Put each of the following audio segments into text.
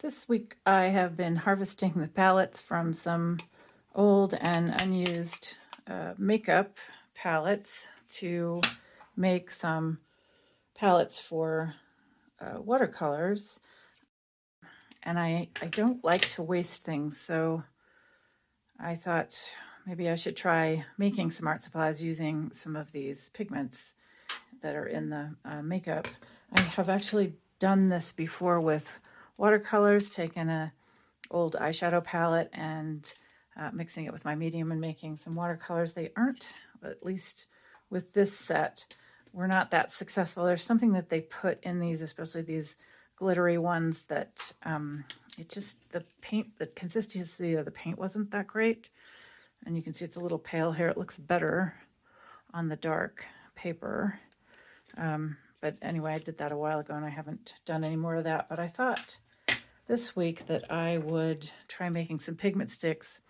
This week I have been harvesting the palettes from some old and unused makeup palettes to make some palettes for watercolors. And I don't like to waste things, so I thought maybe I should try making some art supplies using some of these pigments that are in the makeup. I have actually done this before with watercolors, taken a old eyeshadow palette and mixing it with my medium and making some watercolors. They aren't, at least with this set, we're not that successful. There's something that they put in these, especially these glittery ones, that the paint, the consistency of the paint wasn't that great. And you can see it's a little pale here. It looks better on the dark paper. But anyway, I did that a while ago and I haven't done any more of that. But I thought this week that I would try making some pigment sticks,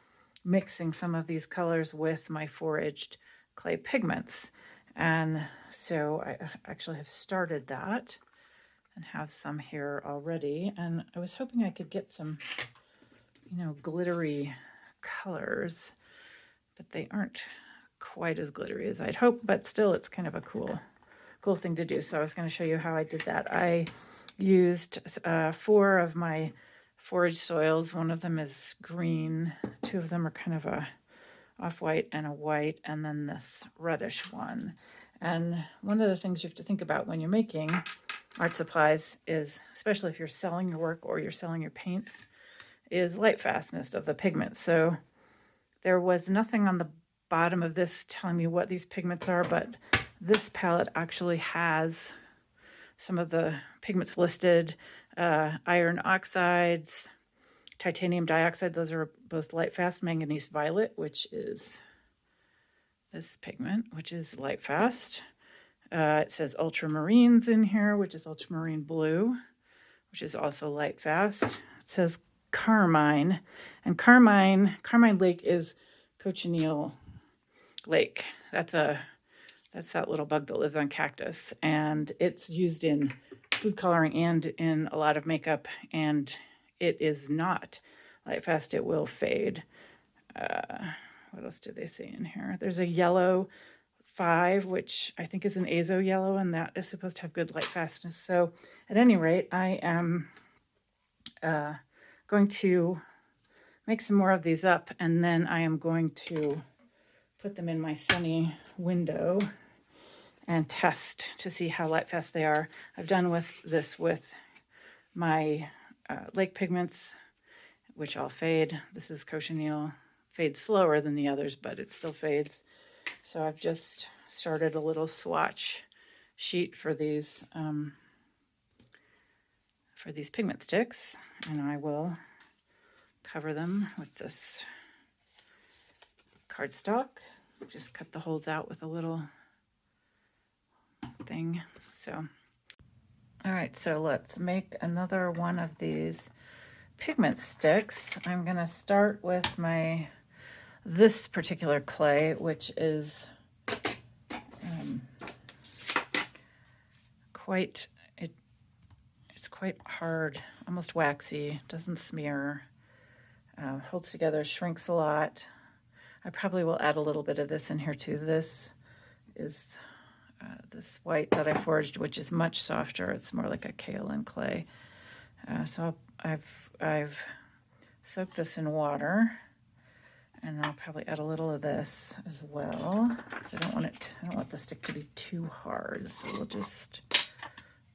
mixing some of these colors with my foraged clay pigments. And so I actually have started that and have some here already. And I was hoping I could get some, glittery colors, but they aren't quite as glittery as I'd hoped, but still it's kind of a cool thing to do. So I was going to show you how I did that. I used 4 of my foraged soils. One of them is green. 2 of them are kind of a off-white and a white, and then this reddish one. And one of the things you have to think about when you're making art supplies is, especially if you're selling your work or you're selling your paints, is lightfastness of the pigments. So there was nothing on the bottom of this telling me what these pigments are, but this palette actually has some of the pigments listed: iron oxides, titanium dioxide. Those are both Lightfast, manganese violet, which is this pigment, which is Lightfast. It says ultramarines in here, which is ultramarine blue, which is also Lightfast. It says carmine, and carmine lake is cochineal lake. That's that little bug that lives on cactus, and it's used in food coloring and in a lot of makeup, and it is not Lightfast. It will fade. What else do they say in here? There's a yellow 5, which I think is an azo yellow, and that is supposed to have good lightfastness. So at any rate, I am going to make some more of these up, and then I am going to put them in my sunny window and test to see how lightfast they are. I've done this with my lake pigments, which all fade. This is cochineal, fades slower than the others, but it still fades. So I've just started a little swatch sheet for these pigment sticks, and I will cover them with this cardstock. Just cut the holes out with a little thing. So, all right, so let's make another one of these pigment sticks. I'm going to start with this particular clay, which is it's quite hard, almost waxy, doesn't smear, holds together, shrinks a lot. I probably will add a little bit of this in here too. This is this white that I foraged, which is much softer. It's more like a kaolin clay. So I've soaked this in water, and I'll probably add a little of this as well, because I don't want the stick to be too hard. So we'll just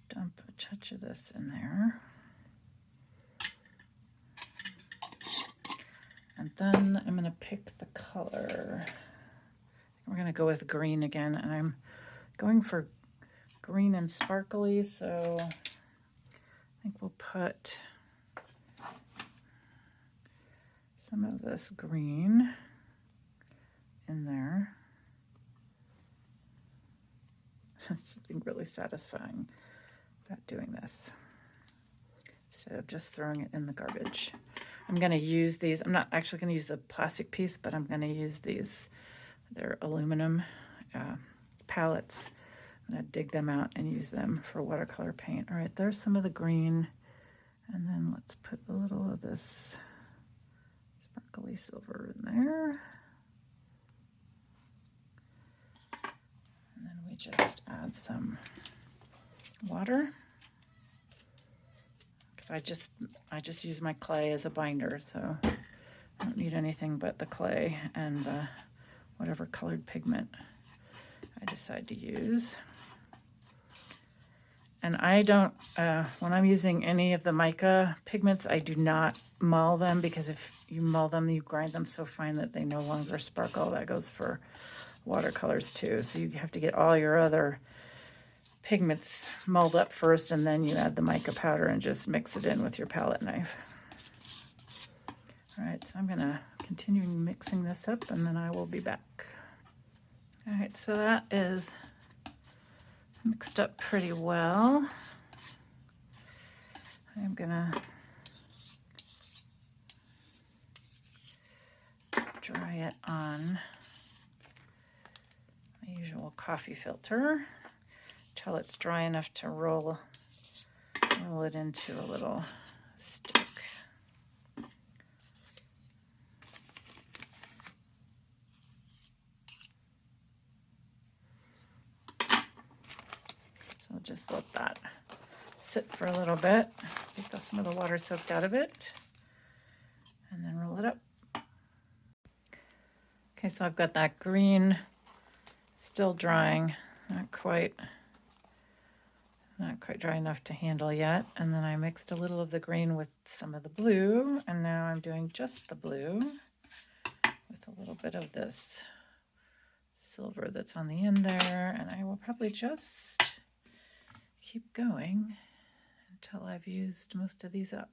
dump a touch of this in there. And then I'm going to pick the color. We're going to go with green again, and I'm going for green and sparkly, so I think we'll put some of this green in there. Something really satisfying about doing this, instead of just throwing it in the garbage. I'm going to use these. I'm not actually going to use the plastic piece, but I'm going to use these. They're aluminum palettes. I'm going to dig them out and use them for watercolor paint. All right, there's some of the green, And then let's put a little of this sparkly silver in there. And then we just add some water. Because I just use my clay as a binder, so I don't need anything but the clay and whatever colored pigment I decide to use. And I don't, when I'm using any of the mica pigments, I do not mull them, because if you mull them, you grind them so fine that they no longer sparkle. That goes for watercolors too. So you have to get all your other pigments mulled up first, and then you add the mica powder and just mix it in with your palette knife. All right, so I'm gonna continue mixing this up, and then I will be back. All right, so that is mixed up pretty well. I'm gonna dry it on my usual coffee filter till it's dry enough to roll it into a little stick. So I'll just let that sit for a little bit, get some of the water soaked out of it, and then roll it up. Okay, so I've got that green still drying, not quite dry enough to handle yet. And then I mixed a little of the green with some of the blue, and now I'm doing just the blue with a little bit of this silver that's on the end there, and I will probably just keep going until I've used most of these up.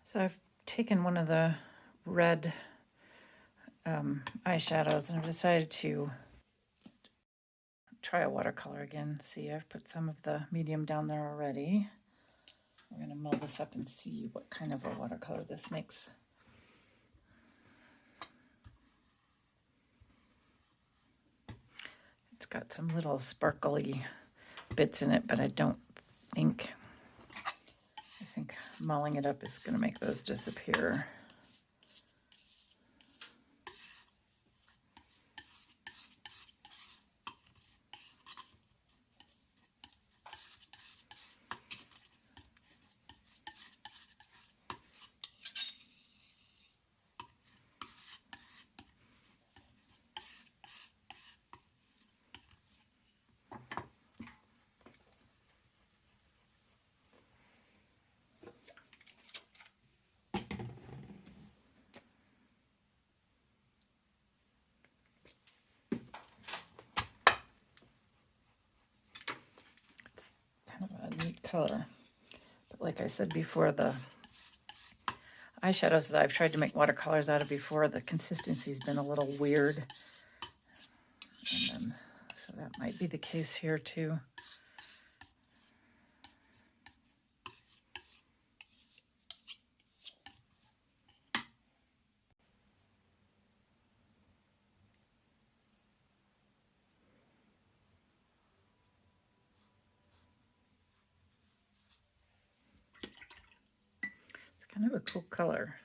So I've taken one of the red eyeshadows, and I've decided to try a watercolor again. See, I've put some of the medium down there already. We're going to mull this up and see what kind of a watercolor this makes. It's got some little sparkly bits in it, but I think mulling it up is going to make those disappear. Color. But like I said before, the eyeshadows that I've tried to make watercolors out of before, the consistency's been a little weird. And so that might be the case here too. Kind of a cool color.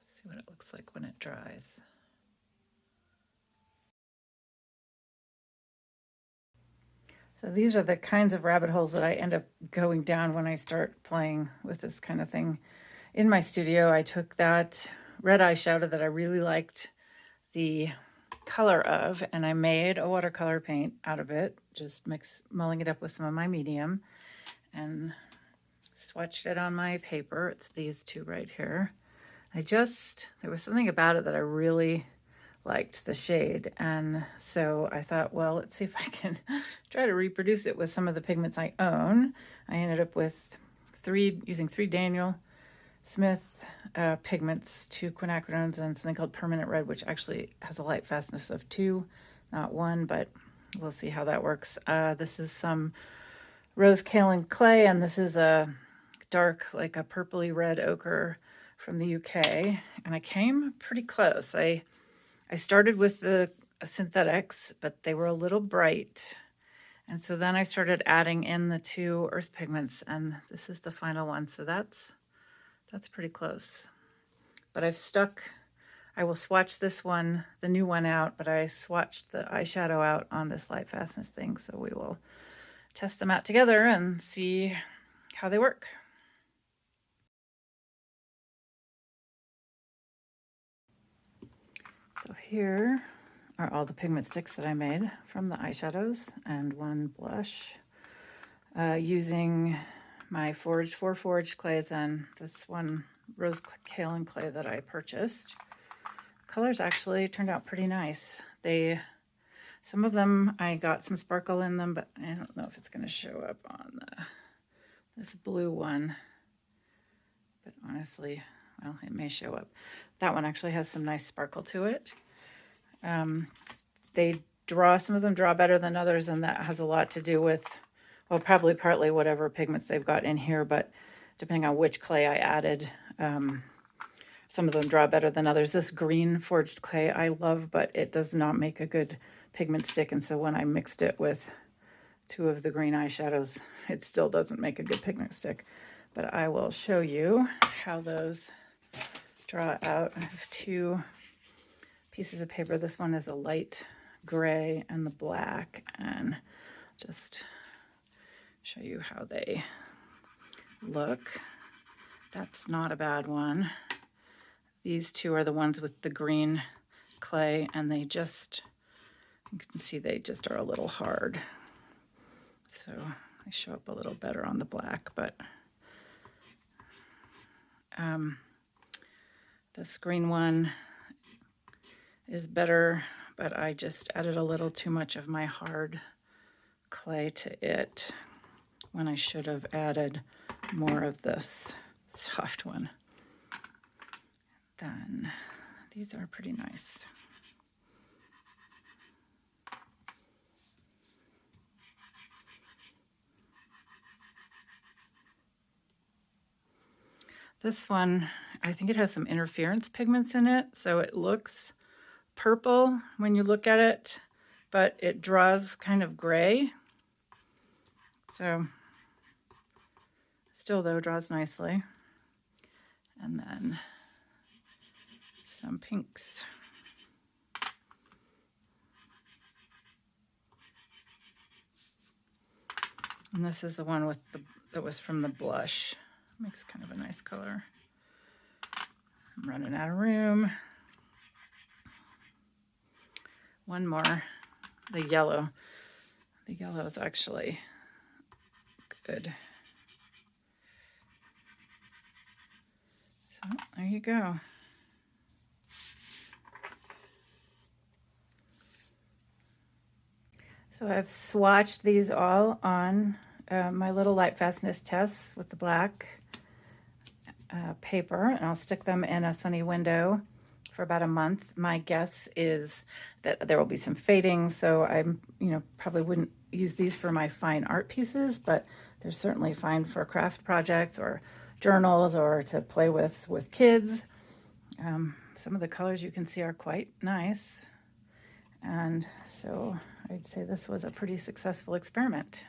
Let's see what it looks like when it dries. So these are the kinds of rabbit holes that I end up going down when I start playing with this kind of thing. In my studio, I took that red eyeshadow that I really liked the color of, and I made a watercolor paint out of it, just mulling it up with some of my medium, and swatched it on my paper. It's these two right here. There was something about it that I really liked, the shade, and so I thought, well, let's see if I can try to reproduce it with some of the pigments I own. I ended up with using three Daniel Smith pigments, 2 quinacridones, and something called permanent red, which actually has a light fastness of 2, not 1, but we'll see how that works. This is some rose kaolin clay, and this is a dark, like a purpley red ochre from the UK, and I came pretty close. I started with the synthetics, but they were a little bright. And so then I started adding in the 2 earth pigments, and this is the final one. So that's pretty close. But I will swatch this one, the new one out, but I swatched the eyeshadow out on this Lightfastness thing. So we will test them out together and see how they work. So here are all the pigment sticks that I made from the eyeshadows and 1 blush. Using my foraged clays and this one rose kaolin clay that I purchased. Colors actually turned out pretty nice. Some of them I got some sparkle in them, but I don't know if it's going to show up on this blue one. But honestly, well, it may show up. That one actually has some nice sparkle to it. Some of them draw better than others, and that has a lot to do with, well, probably partly whatever pigments they've got in here, but depending on which clay I added, some of them draw better than others. This green forged clay I love, but it does not make a good pigment stick, and so when I mixed it with 2 of the green eyeshadows, it still doesn't make a good pigment stick. But I will show you how those draw out. I have 2 pieces of paper. This one is a light gray and the black, and just show you how they look. That's not a bad one. These 2 are the ones with the green clay, and you can see they just are a little hard. So they show up a little better on the black, but this green one is better, but I just added a little too much of my hard clay to it when I should have added more of this soft one. Then these are pretty nice. This one, I think it has some interference pigments in it, so it looks purple when you look at it, but it draws kind of gray. So still though draws nicely. And then some pinks. And this is the one with that was from the blush. Makes kind of a nice color. I'm running out of room. One more, the yellow. The yellow is actually good. So there you go. So I've swatched these all on my little Lightfastness tests with the black paper, and I'll stick them in a sunny window for about a month. My guess is that there will be some fading, so I'm, probably wouldn't use these for my fine art pieces, but they're certainly fine for craft projects or journals or to play with kids. Some of the colors you can see are quite nice, and so I'd say this was a pretty successful experiment.